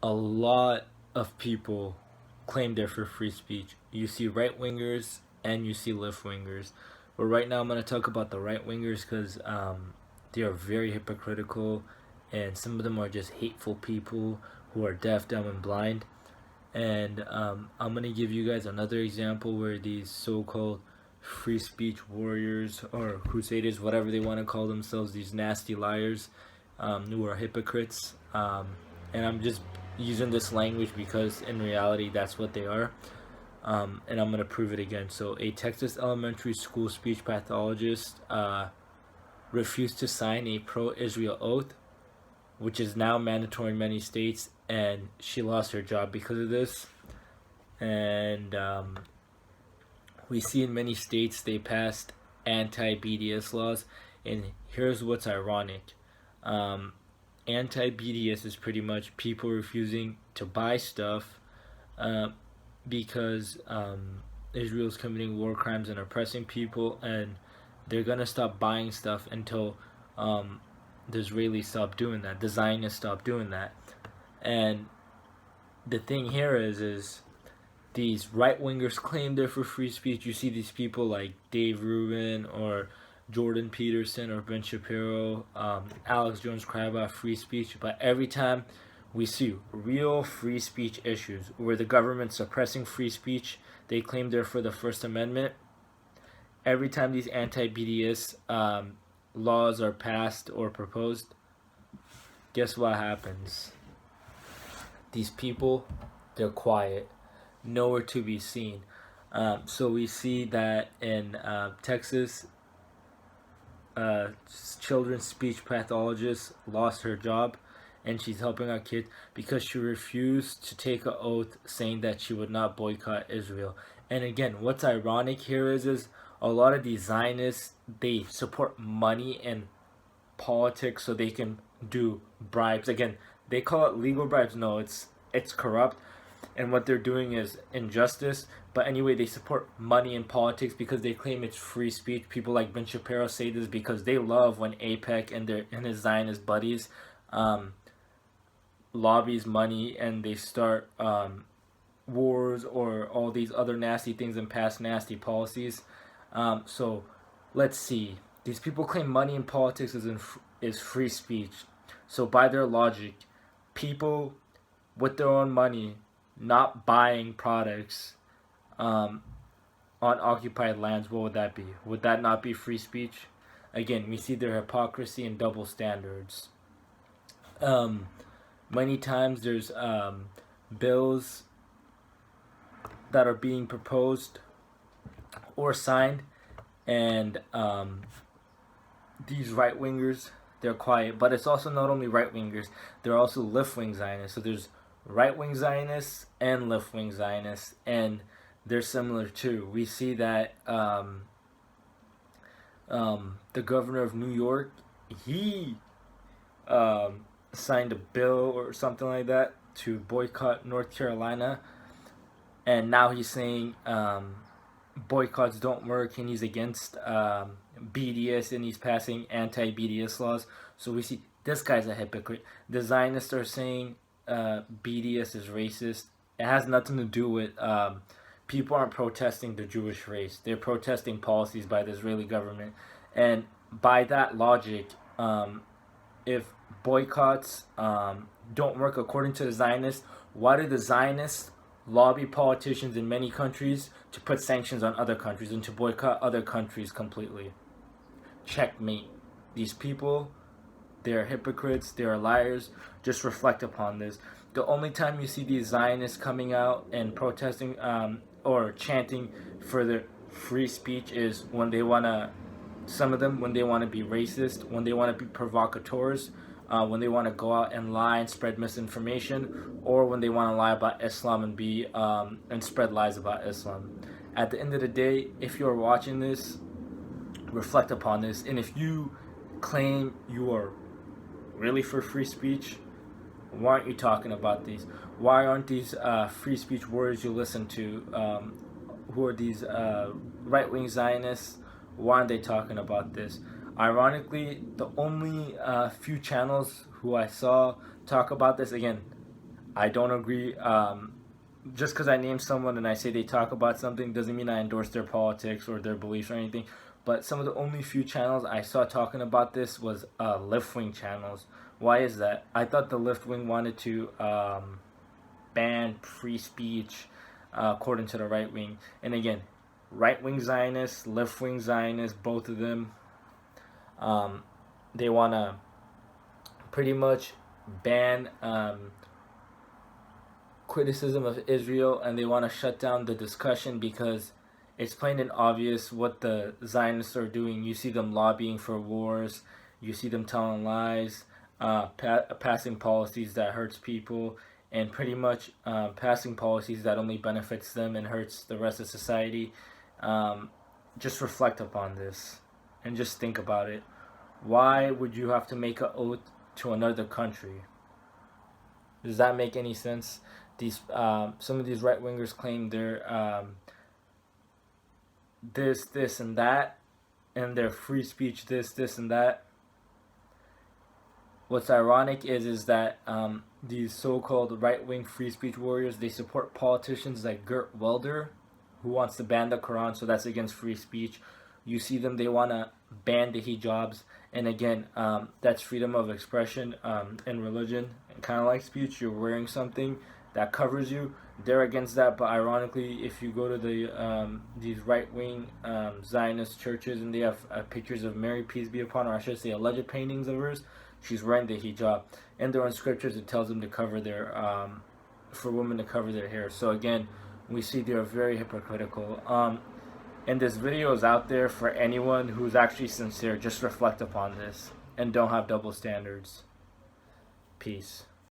a lot of people claim they're for free speech. You see right wingers and you see left wingers. But right now, I'm going to talk about the right wingers because they are very hypocritical, and some of them are just hateful people who are deaf, dumb, and blind. And I'm going to give you guys another example where these so called free speech warriors or crusaders, whatever they want to call themselves, these nasty liars who are hypocrites. And I'm just using this language because in reality, that's what they are. And I'm going to prove it again. So, a Texas elementary school speech pathologist refused to sign a pro Israel oath, which is now mandatory in many states, and she lost her job because of this. And we see in many states they passed anti BDS laws, and here's what's ironic. Um, Anti BDS is pretty much people refusing to buy stuff uh, because Israel's committing war crimes and oppressing people, and they're gonna stop buying stuff until the Israelis stop doing that. The Zionists stop doing that. And the thing here is these right wingers claim they're for free speech. You see these people like Dave Rubin or Jordan Peterson or Ben Shapiro, Alex Jones cry about free speech, but every time we see real free speech issues where the government's suppressing free speech, they claim they're for the First Amendment. Every time these anti-BDS laws are passed or proposed, guess what happens? These people, they're quiet, nowhere to be seen. So we see that in Texas, uh, children's speech pathologist lost her job, and she's helping our kids because she refused to take an oath saying that she would not boycott Israel. And again, what's ironic here is a lot of these Zionists, they support money and politics so they can do bribes. Again, they call it legal bribes. No, it's corrupt, and what they're doing is injustice. But anyway, they support money in politics because they claim it's free speech. People like Ben Shapiro say this because they love when APEC and his Zionist buddies um, lobbies money and they start wars or all these other nasty things and pass nasty policies. So let's see. These people claim money in politics is free speech. So by their logic, people with their own money not buying products um, on occupied lands, what would that be? Would that not be free speech? Again, we see their hypocrisy and double standards. Um, Many times there's bills that are being proposed or signed, and these right wingers, they're quiet. But it's also not only right wingers; they're also left wing Zionists. So there's right wing Zionists and left wing Zionists, and they're similar too. We see that the governor of New York, he signed a bill or something like that to boycott North Carolina, and now he's saying boycotts don't work, and he's against BDS, and he's passing anti-BDS laws. So we see this guy's a hypocrite. The Zionists are saying BDS is racist. It has nothing to do with people aren't protesting the Jewish race. They're protesting policies by the Israeli government, and by that logic, if boycotts don't work according to the Zionists, why do the Zionists lobby politicians in many countries to put sanctions on other countries and to boycott other countries completely? Checkmate. These people, they are hypocrites, they are liars. Just reflect upon this. The only time you see these Zionists coming out and protesting or chanting for their free speech is when they want to, some of them, when they want to be racist, when they want to be provocateurs, when they want to go out and lie and spread misinformation, or when they want to lie about Islam and be and spread lies about Islam. At the end of the day, if you're watching this, reflect upon this, and if you claim you are really for free speech, why aren't you talking about these? Why aren't these free speech warriors you listen to, who are these right wing Zionists? Why aren't they talking about this? Ironically, the only few channels who I saw talk about this, again, I don't agree. Just because I name someone and I say they talk about something doesn't mean I endorse their politics or their beliefs or anything. But some of the only few channels I saw talking about this was left wing channels. Why is that? I thought the left wing wanted to ban free speech, according to the right wing. And again, right wing Zionists, left wing Zionists, both of them, they want to pretty much ban criticism of Israel, and they want to shut down the discussion because it's plain and obvious what the Zionists are doing. You see them lobbying for wars, you see them telling lies, passing policies that hurts people, and pretty much passing policies that only benefits them and hurts the rest of society. Just reflect upon this and just think about it. Why would you have to make an oath to another country? Does that make any sense? These some of these right wingers claim they're this, and that, and their free speech this, and that. What's ironic is that these so-called right-wing free speech warriors, they support politicians like Gert Welder, who wants to ban the Quran, so that's against free speech. You see them, they want to ban the hijabs, and again, that's freedom of expression in religion, and kind of like speech. You're wearing something that covers you. They're against that, but ironically, if you go to the these right-wing Zionist churches and they have pictures of Mary, peace be upon her, I should say alleged paintings of hers, she's wearing the hijab, and there are scriptures it tells them to cover their for women to cover their hair. So again, we see they're very hypocritical. And this video is out there for anyone who's actually sincere. Just reflect upon this and don't have double standards. Peace.